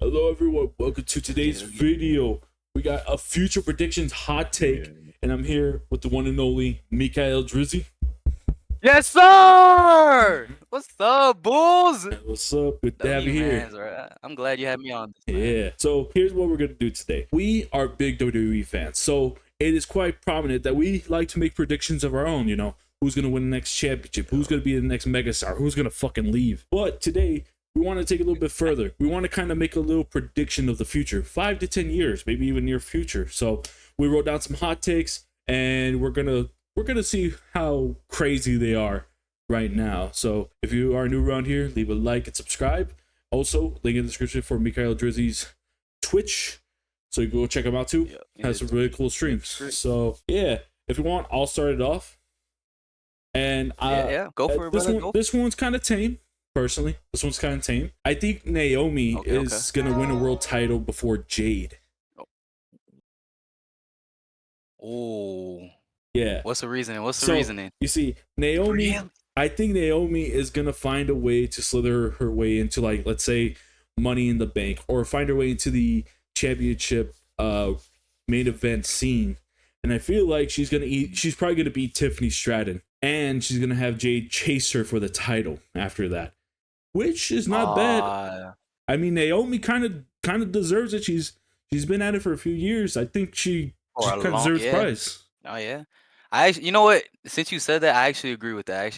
Hello everyone, welcome to today's video. We got a future predictions hot take, and I'm here with the one and only MIKAILDRIZZY. Yes, sir. What's up, Bulls? What's up? Good to have you here. I'm glad you had me on this, man. Yeah. So here's what we're gonna do today. We are big WWE fans, so it is quite prominent that we like to make predictions of our own. You know, who's gonna win the next championship, who's gonna be the next megastar, who's gonna fucking leave. But today we want to take it a little bit further. We want to kind of make a little prediction of the future, 5 to 10 years, maybe even near future. So we wrote down some hot takes, and we're gonna see how crazy they are right now. So if you are new around here, leave a like and subscribe. Also, link in the description for MIKAILDRIZZY's Twitch, so you can go check him out too. Has some really cool streams. So yeah, if you want, I'll start it off. And go for it, this one's kind of tame. Personally, this one's kind of tame. I think Naomi is gonna win a world title before Jade. Oh, yeah. What's the reasoning? What's the reasoning? You see, Naomi. I think Naomi is gonna find a way to slither her way into, like, let's say, Money in the Bank, or find her way into the championship main event scene. And I feel like she's probably gonna beat Tiffany Stratton, and she's gonna have Jade chase her for the title after that, which is not bad. I mean, Naomi kind of deserves it. She's been at it for a few years. I think she kind of deserves prize. Oh yeah. You know what? Since you said that, I actually agree with that.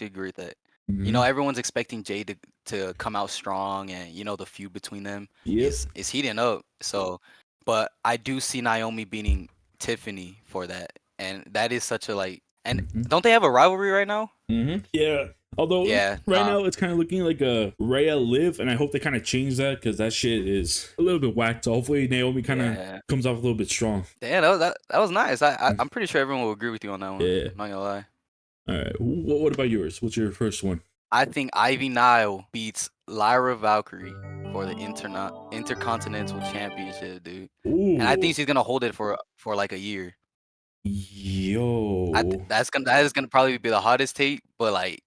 You know, everyone's expecting Jade to come out strong, and you know the feud between them is heating up. So, but I do see Naomi beating Tiffany for that, and that is such a And don't they have a rivalry right now? Yeah. Although right now it's kind of looking like a Rhea Liv, and I hope they kind of change that, because that shit is a little bit whacked. So hopefully Naomi kind of comes off a little bit strong. Yeah, that was nice. I'm pretty sure everyone will agree with you on that one. Yeah. I'm not gonna lie. All right. What about yours? What's your first one? I think Ivy Nile beats Lyra Valkyrie for the Intercontinental Championship, dude. Ooh. And I think she's gonna hold it for like a year. Yo. That is gonna probably be the hottest take, but like,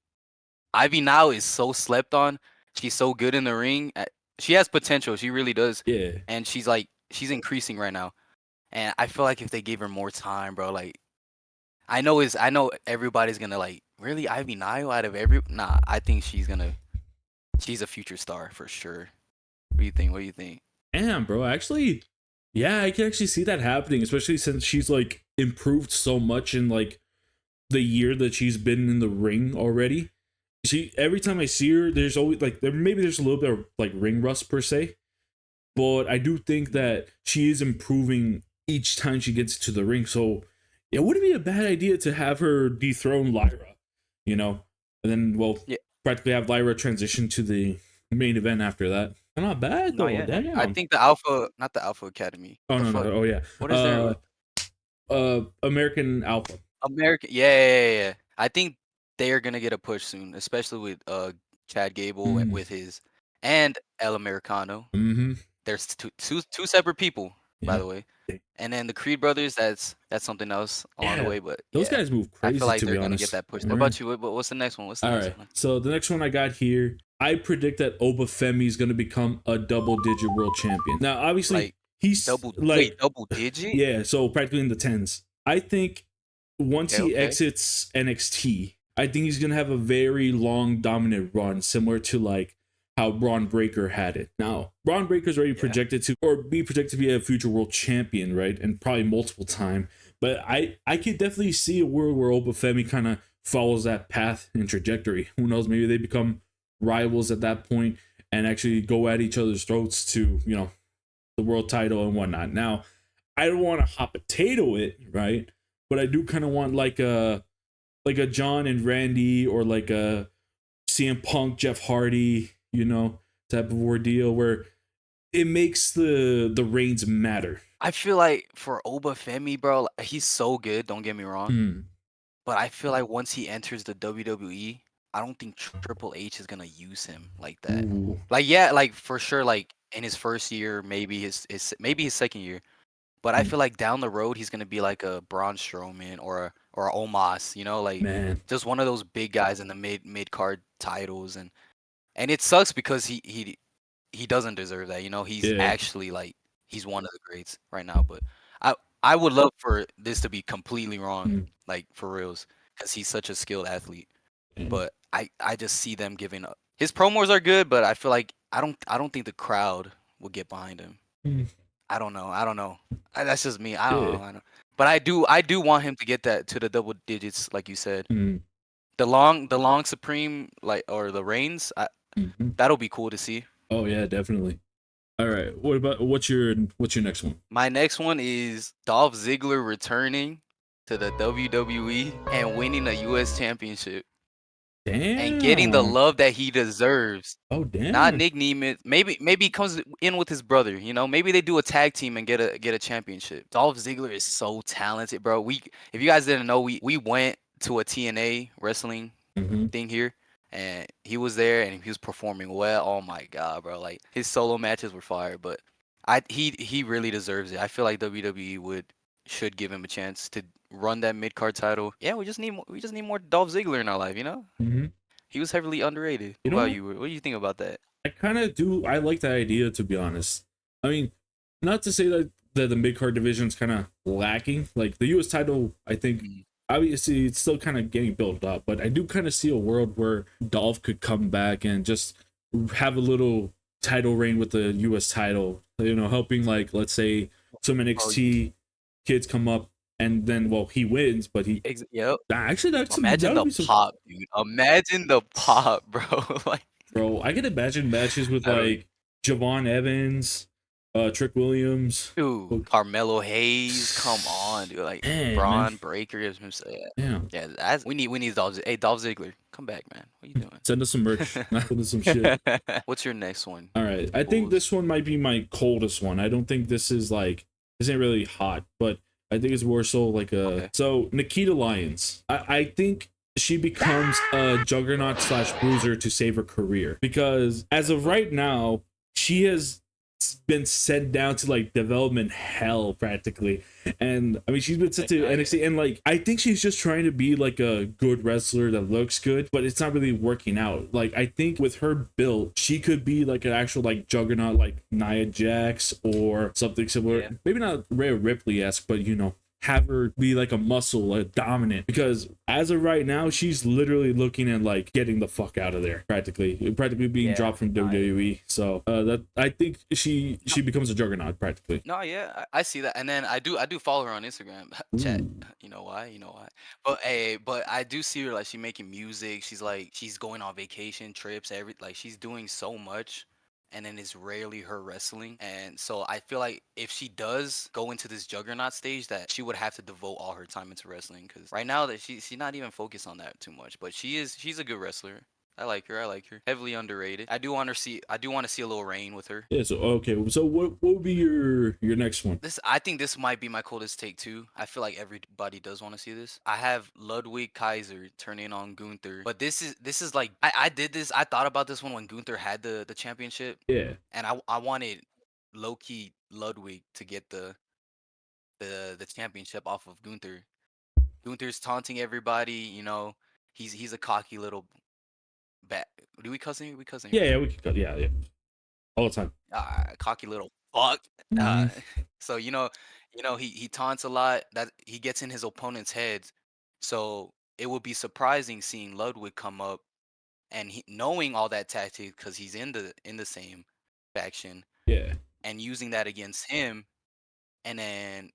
Ivy Nile is so slept on. She's so good in the ring. She has potential. She really does. Yeah. And she's increasing right now. And I feel like if they gave her more time, bro, like, I know everybody's gonna like, really, Ivy Nile out of nah, I think she's a future star for sure. What do you think? Damn, bro. Actually, yeah, I can actually see that happening, especially since she's like improved so much in like the year that she's been in the ring already. Every time I see her, there's always like there's a little bit of like ring rust per se, but I do think that she is improving each time she gets to the ring. So it wouldn't be a bad idea to have her dethrone Lyra, you know, and then practically have Lyra transition to the main event after that. Not bad though. Damn. I think not the Alpha Academy. Oh no. Oh yeah. What is there? American Alpha. Yeah. I think they are gonna get a push soon, especially with Chad Gable and with his and El Americano. There's two separate people, by the way. And then the Creed brothers, that's something else along the way. But those guys move crazy. I feel like they're gonna get that push. What about you? What's the next one? All right. So the next one I got here, I predict that Obafemi is going to become a double-digit world champion. Now, obviously, he's double digit. Yeah, so practically in the tens. I think once he exits NXT, I think he's going to have a very long, dominant run, similar to like how Braun Breaker had it. Now, Braun Breaker's already projected to be a future world champion, right? And probably multiple time. But I could definitely see a world where Obafemi kind of follows that path and trajectory. Who knows? Maybe they become rivals at that point and actually go at each other's throats to, you know, the world title and whatnot. Now, I don't want to hot potato it, right? But I do kind of want like a John and Randy, or like a CM Punk, Jeff Hardy, you know, type of ordeal where it makes the reigns matter. I feel like for Obafemi, bro, he's so good, don't get me wrong. But I feel like once he enters the WWE, I don't think Triple H is gonna use him like that. Ooh. Like for sure, like in his first year, maybe his second year. But I feel like down the road he's gonna be like a Braun Strowman or a Omos, you know, like just one of those big guys in the mid card titles, and it sucks because he he doesn't deserve that. You know, he's actually like he's one of the greats right now. But I would love for this to be completely wrong, like for reals, because he's such a skilled athlete. But I just see them giving up. His promos are good, but I feel like I don't think the crowd will get behind him. I don't know. I don't know. That's just me. I don't know. I don't. But I do want him to get that to the double digits, like you said. The long Supreme, like, or the reigns, that'll be cool to see. Oh yeah, definitely. All right. What about what's your next one? My next one is Dolph Ziggler returning to the WWE and winning a US championship. Damn. And getting the love that he deserves. Oh damn. Not Nick Nemeth. Maybe he comes in with his brother. You know, maybe they do a tag team and get a championship. Dolph Ziggler is so talented, bro. If you guys didn't know, we went to a TNA wrestling thing here, and he was there and he was performing well. Oh my god, bro! Like his solo matches were fire, but he really deserves it. I feel like WWE should give him a chance to run that mid card title. Yeah, we just need more Dolph Ziggler in our life, you know. He was heavily underrated. What about you? What do you think about that? I kind of do. I like that idea, to be honest. I mean, not to say that the mid card division is kind of lacking. Like the U.S. title, I think obviously it's still kind of getting built up, but I do kind of see a world where Dolph could come back and just have a little title reign with the U.S. title. You know, helping, like, let's say some NXT kids come up. And then, well, he wins, but he. Yep. Actually, that's imagine the pop, dude. Imagine the pop, bro. Like, bro, I can imagine matches with like Javon Evans, Trick Williams, dude, Carmelo Hayes. Come on, dude. Like Braun Breaker. Yeah. We need Dolph. Hey, Dolph Ziggler, come back, man. What are you doing? Send us some merch. Send us some shit. What's your next one? All right, I think this one might be my coldest one. I don't think this ain't really hot, but I think it's more so like a so Nikita Lyons. I think she becomes a juggernaut / bruiser to save her career, because as of right now she has been sent down to like development hell practically, and I mean she's been sent to NXT, and like I think she's just trying to be like a good wrestler that looks good, but it's not really working out. Like I think with her build she could be like an actual like juggernaut, like Nia Jax or something similar. Maybe not Rhea Ripley-esque, but you know, have her be like a muscle, a dominant, because as of right now she's literally looking at like getting the fuck out of there, practically being dropped from WWE. So that I think she becomes a juggernaut practically. No, yeah, I see that, and then I do follow her on Instagram. Chat, you know why? But I do see her, like, she making music. She's going on vacation trips, like she's doing so much. And then it's rarely her wrestling. And so I feel like if she does go into this juggernaut stage, that she would have to devote all her time into wrestling, because right now that she's not even focused on that too much. But she's a good wrestler. I like her. Heavily underrated. I do want to see a little reign with her. Yeah. So okay. So what would be your next one? I think this might be my coldest take too. I feel like everybody does want to see this. I have Ludwig Kaiser turning on Gunther, but this is like I did this. I thought about this one when Gunther had the championship. Yeah. And I wanted low-key Ludwig to get the championship off of Gunther. Gunther's taunting everybody. You know, he's a cocky little bat. Do we cuss him? We cuss him. Yeah, we can cut. Yeah, all the time. Cocky little fuck. So you know, he taunts a lot. That he gets in his opponent's heads. So it would be surprising seeing Ludwig come up and knowing all that tactics, because he's in the same faction. Yeah. And using that against him, and then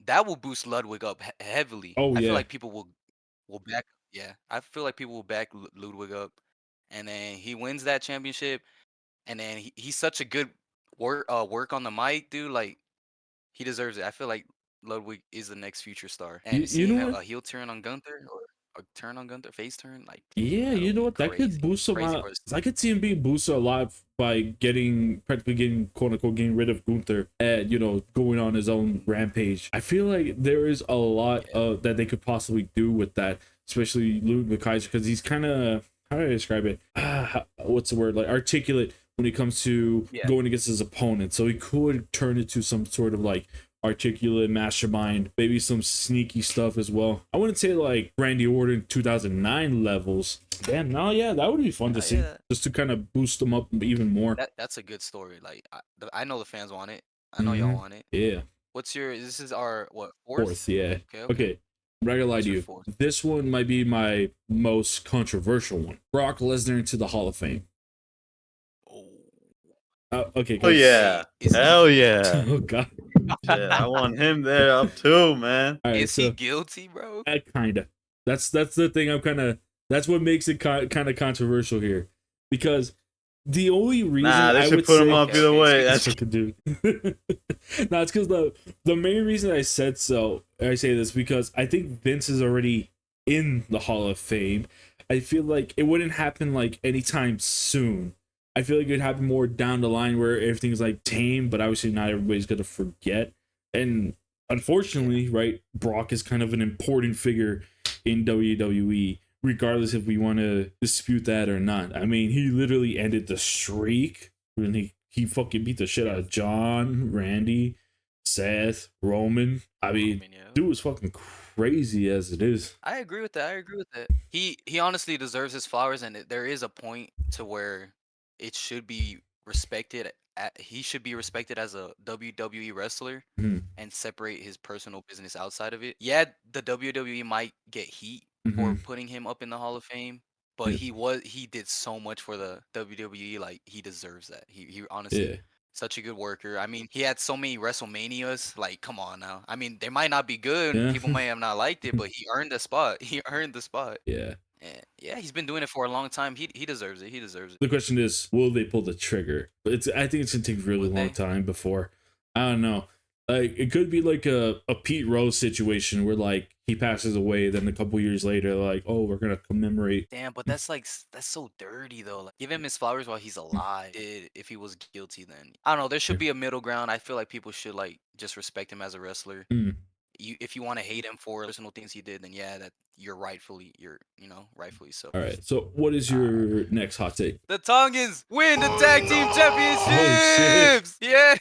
that will boost Ludwig up heavily. I feel like people will back. Yeah, I feel like people will back Ludwig up, and then he wins that championship, and then he's such a good work on the mic, dude. Like, he deserves it. I feel like Ludwig is the next future star, and seeing a heel turn on Gunther, or a turn on Gunther, face turn, like, yeah, you know what, that could boost him out. I could see him being boosted a lot by practically getting, quote unquote, getting rid of Gunther and, you know, going on his own rampage. I feel like there is a lot that they could possibly do with that, especially Ludwig Kaiser, because he's kind of, how do I describe it? What's the word? Like, articulate when it comes to going against his opponent. So he could turn into some sort of like articulate mastermind, maybe some sneaky stuff as well. I wouldn't say like Randy Orton 2009 levels. Damn, no, yeah, that would be fun to see, just to kind of boost them up even more. That's a good story. Like I know the fans want it. I know y'all want it. Yeah. What's your? This is our what, fourth? Yeah. Okay. I'm not gonna lie to you. This one might be my most controversial one. Brock Lesnar into the Hall of Fame. Okay. Oh yeah. Hell yeah. Oh god. Yeah, I want him there up too, man. Right, is he guilty, bro? Kinda. That's the thing. That's what makes it kind of controversial here, because the only reason they should put him up either way. That's what could do. No, it's because the main reason I say this because I think Vince is already in the Hall of Fame. I feel like it wouldn't happen like anytime soon. I feel like it'd happen more down the line where everything's like tame, but obviously not everybody's gonna forget. And unfortunately, right, Brock is kind of an important figure in WWE, regardless if we want to dispute that or not. I mean, he literally ended the streak when he fucking beat the shit out of John, Randy, Seth, Roman. I mean, dude was fucking crazy as it is. I agree with that. He honestly deserves his flowers, and there is a point to where it should be respected. He should be respected as a WWE wrestler and separate his personal business outside of it. Yeah, the WWE might get heat for putting him up in the Hall of Fame, but he did so much for the WWE. Like, he deserves that. He honestly such a good worker. I mean, he had so many WrestleManias. Like, come on now. I mean, they might not be good. People might have not liked it, but he earned the spot. Yeah. And yeah, he's been doing it for a long time. He deserves it. The question is, will they pull the trigger? I think it's gonna take a really long time before. I don't know. Like, it could be like a Pete Rose situation where like he passes away, then a couple years later, like, oh, we're gonna commemorate. Damn, but that's so dirty though. Like, give him his flowers while he's alive. If he was guilty, then I don't know. There should be a middle ground. I feel like people should like just respect him as a wrestler. If you want to hate him for personal things he did, then yeah, that you're rightfully so. All right. So what is your next hot take? The Tongans win the tag team championships. Yeah.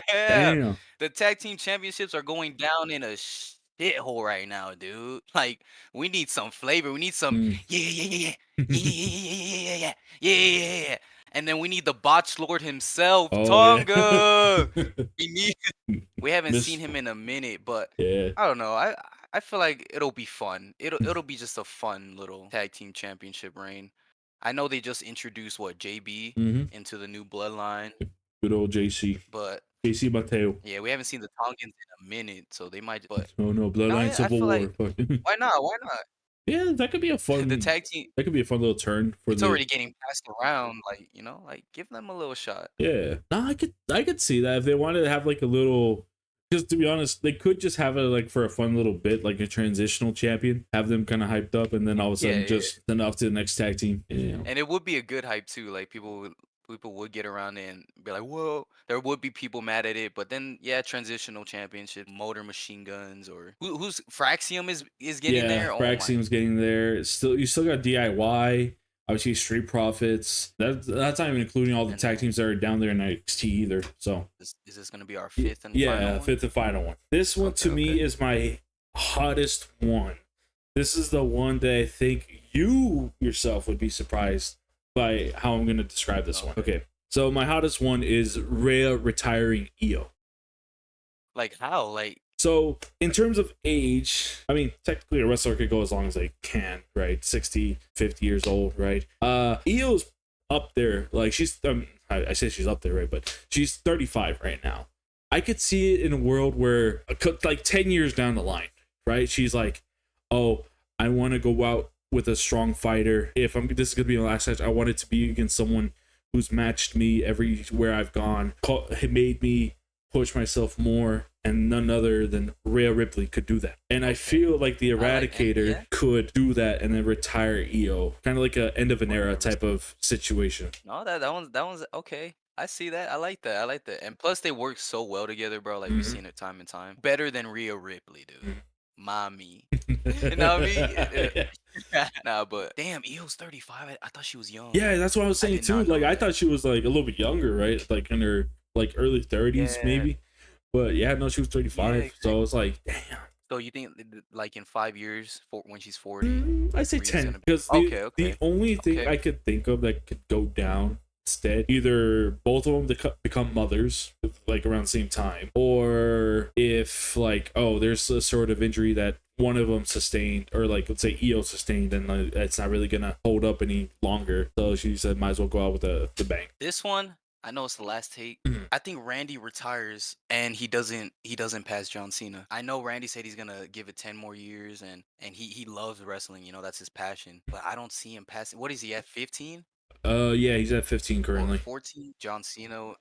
Damn. The tag team championships are going down in a shithole right now, dude. Like, we need some flavor. We need some yeah. And then we need the botch lord himself, Tonga. We haven't seen him in a minute, but I don't know. I feel like it'll be fun. It'll be just a fun little tag team championship reign. I know they just introduced JB into the new bloodline. Good old JC. But JC Mateo. Yeah, we haven't seen the Tongans in a minute, so they might. But oh no, bloodline civil war. Like, why not? Yeah, that could be a fun. The tag team. That could be a fun little turn for. It's already getting passed around, like give them a little shot. Yeah, no, I could see that if they wanted to have like a little. Because to be honest, they could just have it like for a fun little bit, like a transitional champion, have them kind of hyped up, and then all of a sudden just send off to the next tag team. Yeah. And it would be a good hype too. Like, people would get around it and be like, whoa. There would be people mad at it, but then transitional championship, Motor Machine Guns, or who's Fraxium is getting there. Fraxium's getting there. You still got DIY. Obviously, Street Profits. That's not even including all the tag teams that are down there in NXT either. So is this gonna be our fifth and final one? Fifth and final one. This one to me is my hottest one. This is the one that I think you yourself would be surprised by how I'm gonna describe this one. Okay, so my hottest one is Rhea retiring Io. Like, how? Like, so in terms of age, I mean, technically a wrestler could go as long as they can, right? 60, 50 years old, right? Io's up there. Like, she's, I say she's up there, right? But she's 35 right now. I could see it in a world where, like 10 years down the line, right? She's like, oh, I want to go out with a strong fighter. This is going to be my last match, I want it to be against someone who's matched me everywhere I've gone. It made me push myself more, and none other than Rhea Ripley could do that. And I feel like the Eradicator could do that and then retire Io, kind of like a end of an era type of situation. No, that one's okay. I see that. I like that. And plus, they work so well together, bro. Like, we've seen it time and time. Better than Rhea Ripley, dude. Mommy. You know what I mean? Nah, but damn, Io's 35. I thought she was young. Yeah, that's what I was saying too. Like, I thought she was like a little bit younger, right? Like in her like early 30s, maybe. But yeah, no, she was 35. Yeah, So I was like, damn. So you think like in 5 years, when she's 40, I say Rhea's 10 gonna be because the only thing okay. I could think of that could go down instead, either both of them become mothers like around the same time, or if like, oh, there's a sort of injury that one of them sustained, or like let's say Io sustained, and it's not really gonna hold up any longer, so she said might as well go out with the bang. This one, I know it's the last take. I think Randy retires and he doesn't pass John Cena. I know Randy said he's gonna give it 10 more years, and he loves wrestling, you know, that's his passion. But I don't see him passing. What is he at, 15? Yeah, he's at 15 currently. 14. John Cena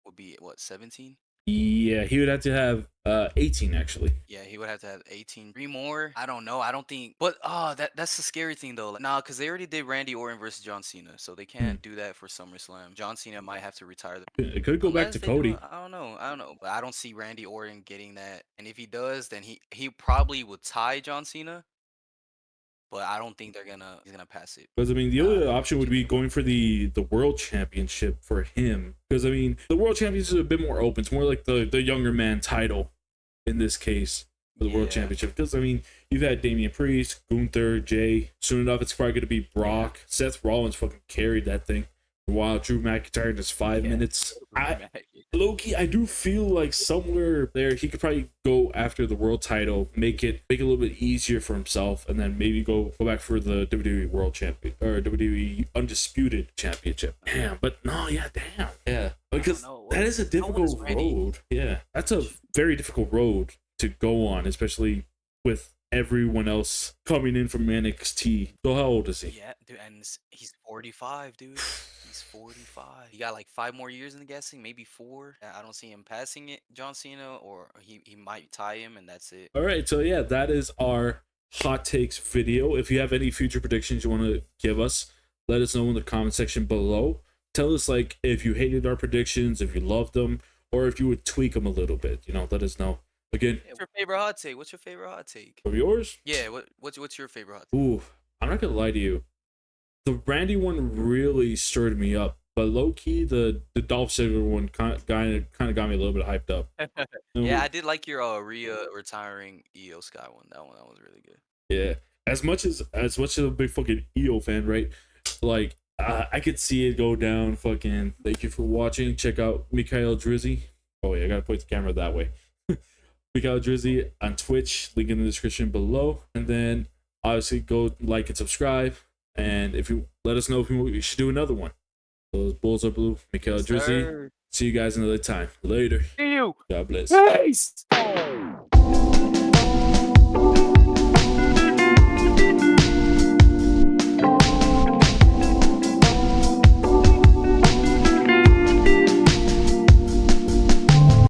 would be what, 17? Yeah, he would have to have 18 actually. Yeah, he would have to have 18. 3 more. I don't know. I don't think. But that's the scary thing though. Like, nah, because they already did Randy Orton versus John Cena, so they can't do that for SummerSlam. John Cena might have to retire. It could go back to Cody. I don't know. But I don't see Randy Orton getting that. And if he does, then he probably would tie John Cena. But I don't think he's gonna pass it. Because I mean, the other option would be going for the world championship for him. Because I mean, the world championship is a bit more open. It's more like the younger man title in this case for the world championship. Because I mean, you've had Damian Priest, Gunther, Jay. Soon enough, it's probably gonna be Brock. Seth Rollins fucking carried that thing. While Drew McIntyre in just 5 minutes. Low-key, I do feel like somewhere there he could probably go after the world title, make it a little bit easier for himself, and then maybe go back for the WWE World Champion or WWE Undisputed Championship. Damn, but no, yeah, damn. Yeah. Because that is a difficult road. Yeah. That's a very difficult road to go on, especially with everyone else coming in from NXT. So how old is he? Yeah, dude, and he's 45, dude. He's 45. He got like 5 more years in the guessing, maybe 4. I don't see him passing it, John Cena, or he might tie him, and that's it. All right, so yeah, that is our hot takes video. If you have any future predictions you want to give us, let us know in the comment section below. Tell us like if you hated our predictions, if you loved them, or if you would tweak them a little bit. You know, let us know. Again, what's your favorite hot take? What's your favorite hot take? Of yours? Yeah, what's your favorite hot take? Ooh, I'm not gonna lie to you. The Randy one really stirred me up, but low key the Dolph Ziggler one kind of got me a little bit hyped up. Yeah, I did like your Rhea retiring Io Sky one. That was really good. Yeah, as much as a big fucking Io fan, right? Like I could see it go down. Fucking thank you for watching. Check out MIKAILDRIZZY. Oh yeah, I gotta point the camera that way. MIKAILDRIZZY on Twitch, link in the description below, and then obviously go like and subscribe. And if you let us know if we should do another one. So BullsareBlue, MIKAILDRIZZY. See you guys another time. Later. See you. God bless. Peace.